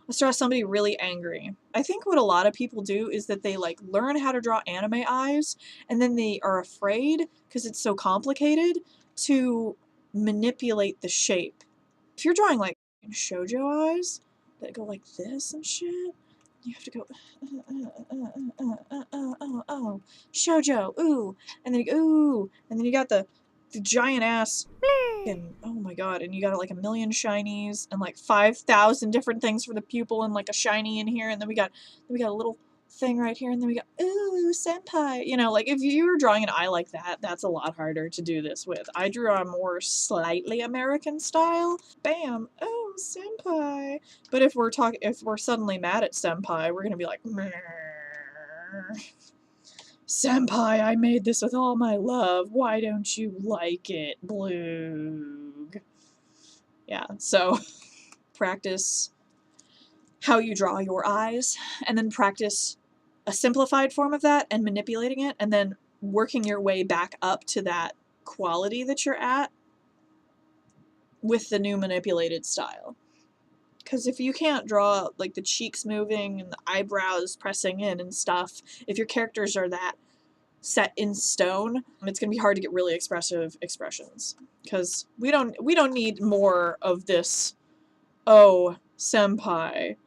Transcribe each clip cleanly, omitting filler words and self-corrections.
Let's draw somebody really angry. I think what a lot of people do is that they like learn how to draw anime eyes and then they are afraid, because it's so complicated, to manipulate the shape. If you're drawing like shoujo eyes that go like this and shit, you have to go shoujo, ooh, and then you go, ooh, and then you got the giant ass and oh my god, and you got like a million shinies and like 5,000 different things for the pupil and like a shiny in here, and then we got a little thing right here, and then we got ooh senpai. You know, like if you were drawing an eye like that, that's a lot harder to do this with. I drew a more slightly American style. Bam, oh senpai. But if we're suddenly mad at senpai, we're gonna be like, meh. Senpai, I made this with all my love. Why don't you like it, Bloog? Yeah, so practice how you draw your eyes, and then practice a simplified form of that and manipulating it, and then working your way back up to that quality that you're at with the new manipulated style. Because if you can't draw like the cheeks moving and the eyebrows pressing in and stuff, if your characters are that set in stone, it's going to be hard to get really expressive expressions. Because we don't need more of this, oh, senpai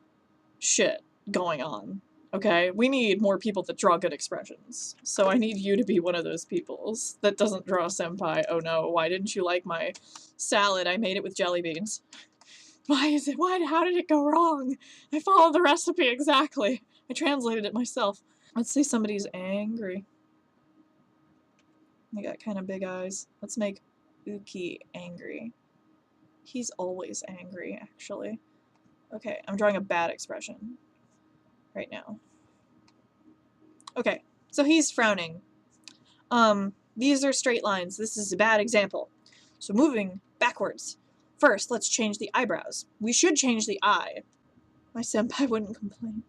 shit going on. Okay? We need more people that draw good expressions. So I need you to be one of those peoples that doesn't draw senpai. Oh no, why didn't you like my salad? I made it with jelly beans. How did it go wrong? I followed the recipe exactly. I translated it myself. Let's say somebody's angry. They got kind of big eyes. Let's make Uki angry. He's always angry, actually. Okay, I'm drawing a bad expression right now. Okay, so he's frowning. These are straight lines. This is a bad example. So moving backwards. First, let's change the eyebrows. We should change the eye. My senpai wouldn't complain.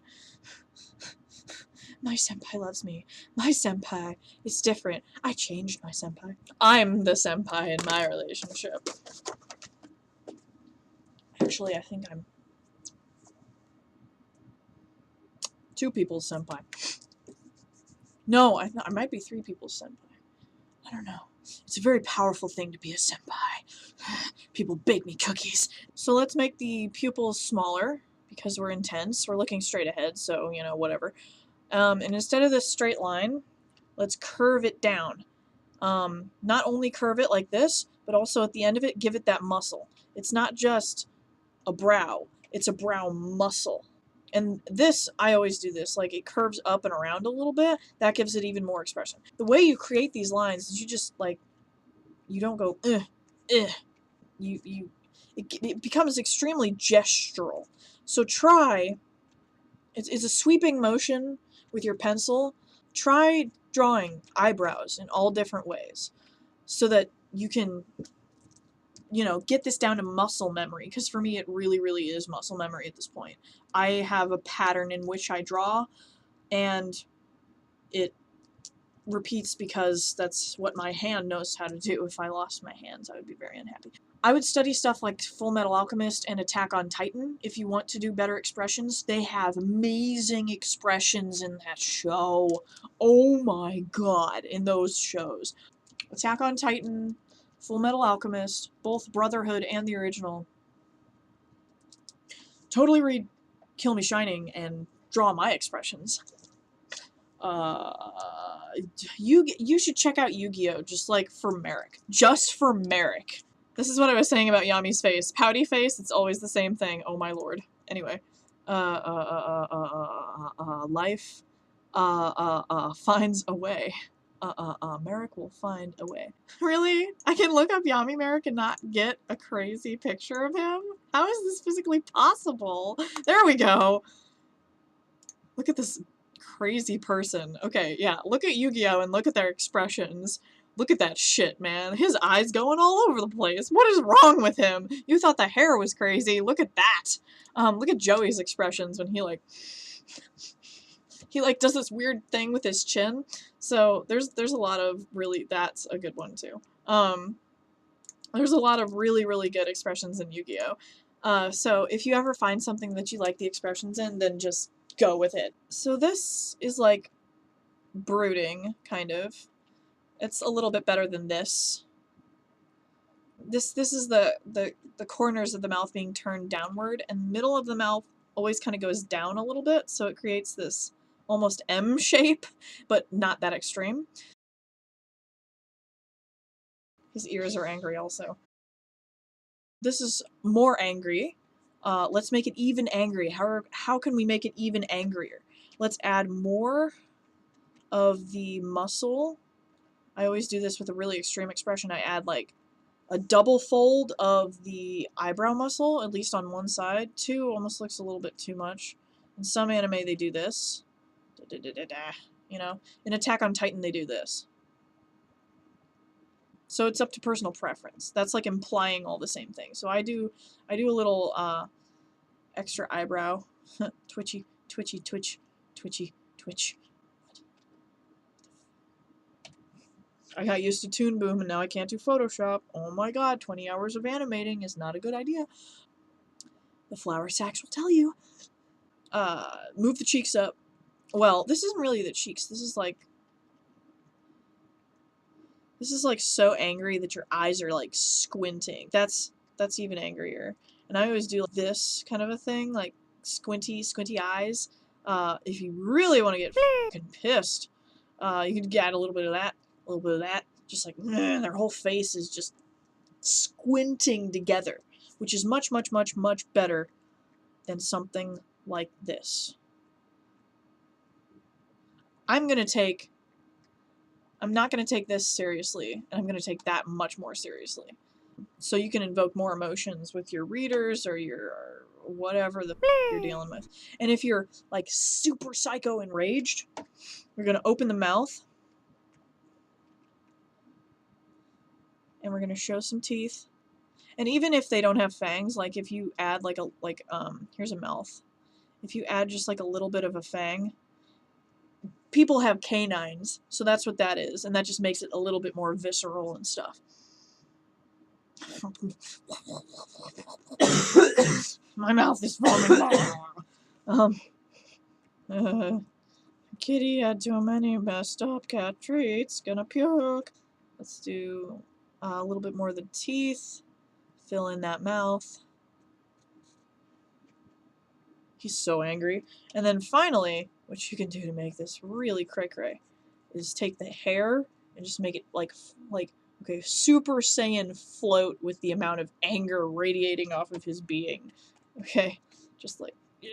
My senpai loves me. My senpai is different. I changed my senpai. I'm the senpai in my relationship. Actually, I think I'm two people's senpai. No, I might be three people's senpai. I don't know. It's a very powerful thing to be a senpai. People bake me cookies. So let's make the pupils smaller because we're intense. We're looking straight ahead, so, you know, whatever. And instead of this straight line, let's curve it down. Not only curve it like this, but also at the end of it, give it that muscle. It's not just a brow. It's a brow muscle. And this, I always do this, like it curves up and around a little bit. That gives it even more expression. The way you create these lines is you just like, you don't go, it becomes extremely gestural. So try, it's a sweeping motion with your pencil. Try drawing eyebrows in all different ways so that you can, you know, get this down to muscle memory, because for me it really, really is muscle memory at this point. I have a pattern in which I draw, and it repeats because that's what my hand knows how to do. If I lost my hands, I would be very unhappy. I would study stuff like Full Metal Alchemist and Attack on Titan if you want to do better expressions. They have amazing expressions in that show. Oh my god, in those shows. Attack on Titan, Full Metal Alchemist, both Brotherhood and the original. Totally read Kill Me Shining and draw my expressions. You should check out Yu-Gi-Oh! Just like for Merrick. Just for Merrick. This is what I was saying about Yami's face. Pouty face, it's always the same thing. Oh my lord. Anyway. Life finds a way. Merrick will find a way. Really? I can look up Yami Merrick and not get a crazy picture of him? How is this physically possible? There we go! Look at this crazy person. Okay, yeah, look at Yu-Gi-Oh! And look at their expressions. Look at that shit, man. His eyes going all over the place. What is wrong with him? You thought the hair was crazy. Look at that. Look at Joey's expressions when he does this weird thing with his chin. So there's a lot of really, that's a good one too. There's a lot of really, really good expressions in Yu-Gi-Oh! So if you ever find something that you like the expressions in, then just go with it. So this is like brooding, kind of. It's a little bit better than this. This is the corners of the mouth being turned downward, and the middle of the mouth always kind of goes down a little bit, so it creates this almost M shape, but not that extreme. His ears are angry also. This is more angry. Let's make it even angry. How can we make it even angrier? Let's add more of the muscle. I always do this with a really extreme expression. I add like a double fold of the eyebrow muscle, at least on one side. Two almost looks a little bit too much. In some anime, they do this. You know, in Attack on Titan, they do this. So it's up to personal preference. That's like implying all the same thing. So I do a little extra eyebrow. Twitchy, twitchy, twitch, twitchy, twitch. I got used to Toon Boom and now I can't do Photoshop. Oh my god, 20 hours of animating is not a good idea. The flour sacks will tell you. Move the cheeks up. Well, this isn't really the cheeks. This is like so angry that your eyes are like squinting. That's even angrier. And I always do like this kind of a thing, like squinty eyes. If you really want to get fucking pissed, you can add a little bit of that, a little bit of that. Just like their whole face is just squinting together, which is much, much, much, much better than something like this. I'm not going to take this seriously, and I'm going to take that much more seriously. So you can invoke more emotions with your readers or your whatever the you're dealing with. And if you're like super psycho enraged, we're going to open the mouth and we're going to show some teeth. And even if they don't have fangs, like if you add here's a mouth. If you add just like a little bit of a fang, people have canines, so that's what that is, and that just makes it a little bit more visceral and stuff. My mouth is foaming. Kitty had too many messed up cat treats, gonna puke. Let's do a little bit more of the teeth. Fill in that mouth. He's so angry. And then finally, what you can do to make this really cray-cray is take the hair and just make it like okay, Super Saiyan float with the amount of anger radiating off of his being. Okay, just like, yeah.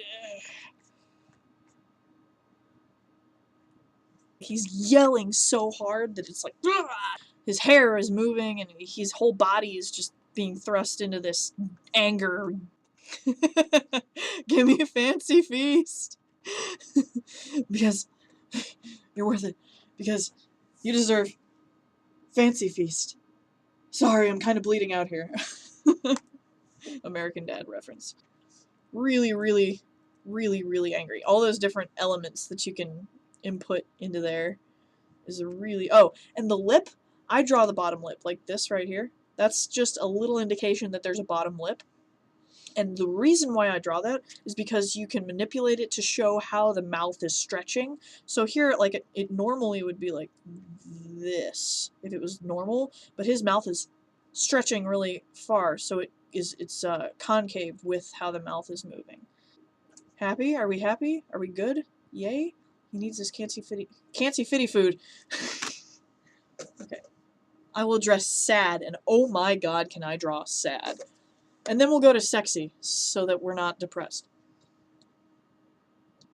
He's yelling so hard that it's like, Ugh! His hair is moving and his whole body is just being thrust into this anger. Give me a fancy feast. Because you're worth it. Because you deserve fancy feast. Sorry, I'm kind of bleeding out here. American Dad reference. Really, really, really, really angry. All those different elements that you can input into there is a really... Oh, and the lip, I draw the bottom lip like this right here. That's just a little indication that there's a bottom lip. And the reason why I draw that is because you can manipulate it to show how the mouth is stretching. So here, like, it normally would be like this, if it was normal, but his mouth is stretching really far, so it's concave with how the mouth is moving. Happy? Are we happy? Are we good? Yay? He needs his cancy fitty food. Okay. I will dress sad, and oh my god, can I draw sad. And then we'll go to sexy, so that we're not depressed.